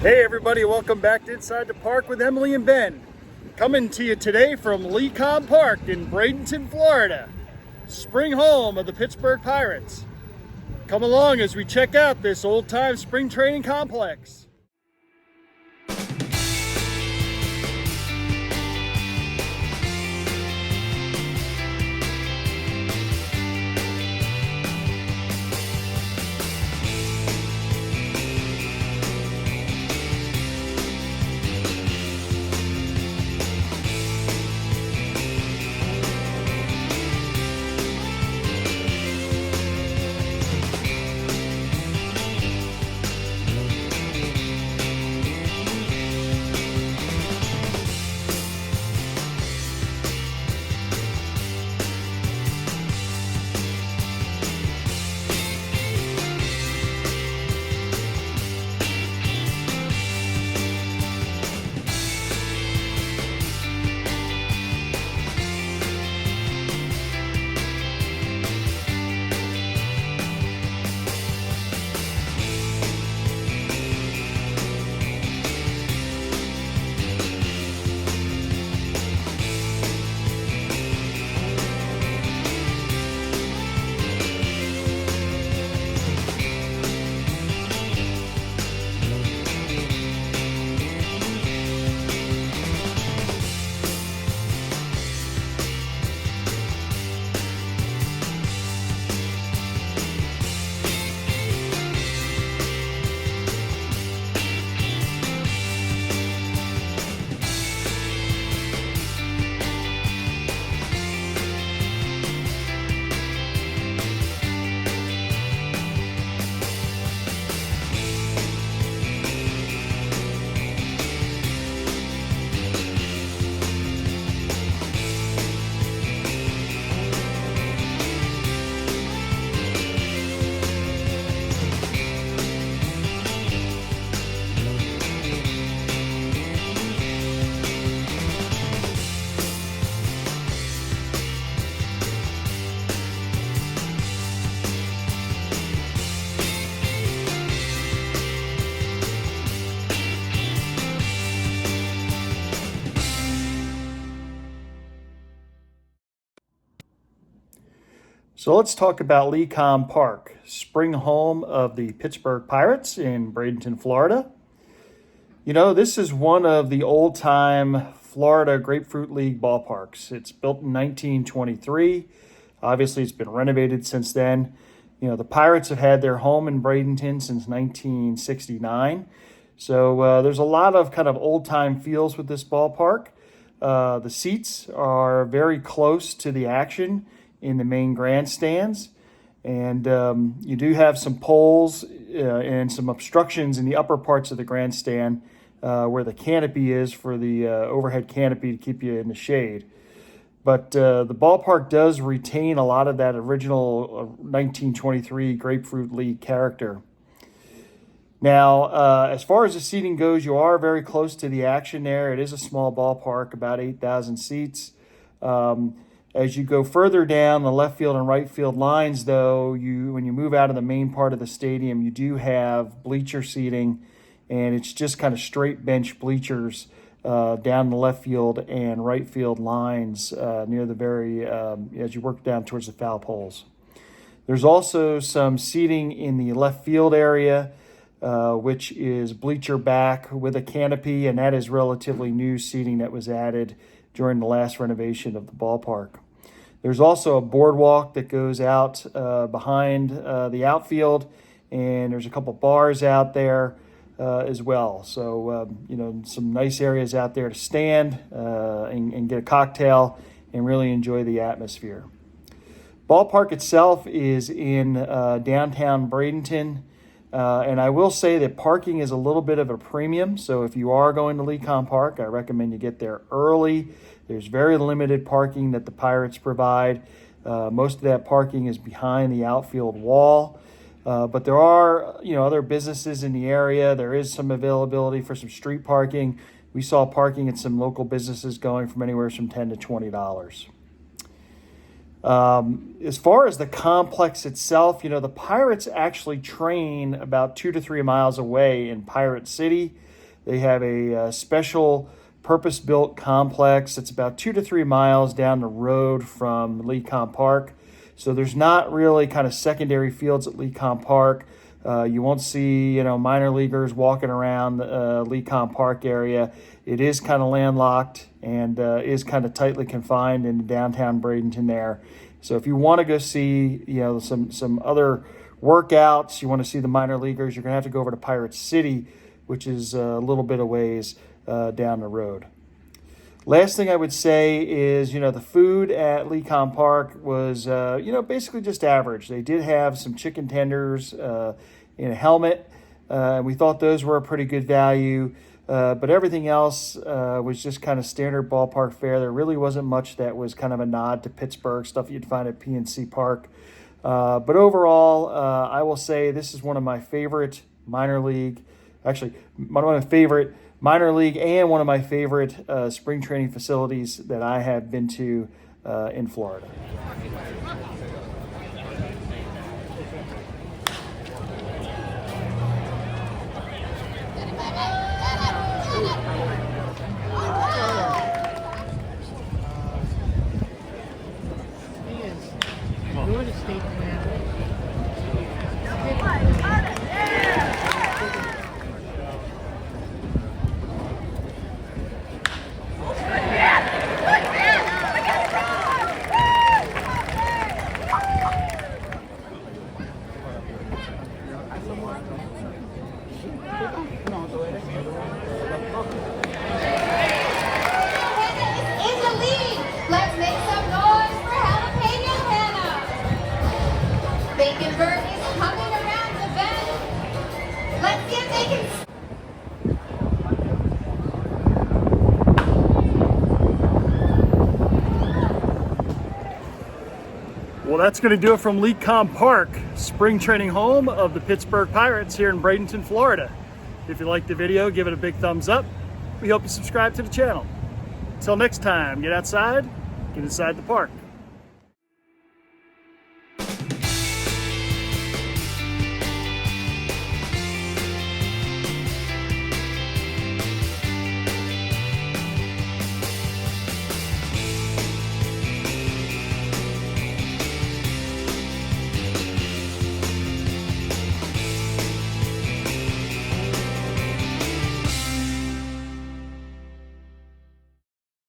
Hey everybody, welcome back to Inside the Park with Emily and Ben. Coming to you today from LECOM Park in Bradenton, Florida, spring home of the Pittsburgh Pirates. Come along as we check out this old-time spring training complex. So let's talk about LECOM Park, spring home of the Pittsburgh Pirates in Bradenton, Florida. You know, this is one of the old-time Florida Grapefruit League ballparks. It's built in 1923. Obviously, it's been renovated since then. You know, the Pirates have had their home in Bradenton since 1969. So there's a lot of kind of old-time feels with this ballpark. The seats are very close to the action in the main grandstands, and you do have some poles and some obstructions in the upper parts of the grandstand where the canopy is for the overhead canopy to keep you in the shade. But the ballpark does retain a lot of that original 1923 Grapefruit League character. Now, as far as the seating goes, you are very close to the action there. It is a small ballpark, about 8,000 seats. As you go further down the left field and right field lines, though, when you move out of the main part of the stadium, you do have bleacher seating, and it's just kind of straight bench bleachers down the left field and right field lines near the very, as you work down towards the foul poles. There's also some seating in the left field area, which is bleacher back with a canopy, and that is relatively new seating that was added during the last renovation of the ballpark. There's also a boardwalk that goes out behind the outfield, and there's a couple bars out there as well. So, you know, some nice areas out there to stand and get a cocktail and really enjoy the atmosphere. Ballpark itself is in downtown Bradenton. And I will say that parking is a little bit of a premium. So if you are going to LECOM Park, I recommend you get there early. There's very limited parking that the Pirates provide. Most of that parking is behind the outfield wall. But there are, you know, other businesses in the area. There is some availability for some street parking. We saw parking at some local businesses going from anywhere from $10 to $20. As far as the complex itself, you know, the Pirates actually train about 2 to 3 miles away in Pirate City. They have a special purpose-built complex that's about 2 to 3 miles down the road from LECOM Park. So there's not really kind of secondary fields at LECOM Park. You won't see, minor leaguers walking around the LECOM Park area. It is kind of landlocked and is kind of tightly confined in downtown Bradenton there. So if you want to go see, some other workouts, you want to see the minor leaguers, you're going to have to go over to Pirate City, which is a little bit of ways down the road. Last thing I would say is, the food at LECOM Park was, basically just average. They did have some chicken tenders in a helmet. We thought those were a pretty good value. But everything else was just kind of standard ballpark fare. There really wasn't much that was kind of a nod to Pittsburgh, stuff you'd find at PNC Park. But overall, I will say this is one of my favorite minor league and one of my favorite spring training facilities that I have been to in Florida. You're the state man. Bacon Bernie's coming around the bend. Let's see if they can. Well, that's going to do it from LECOM Park, spring training home of the Pittsburgh Pirates here in Bradenton, Florida. If you liked the video, give it a big thumbs up. We hope you subscribe to the channel. Until next time, get outside, get inside the park.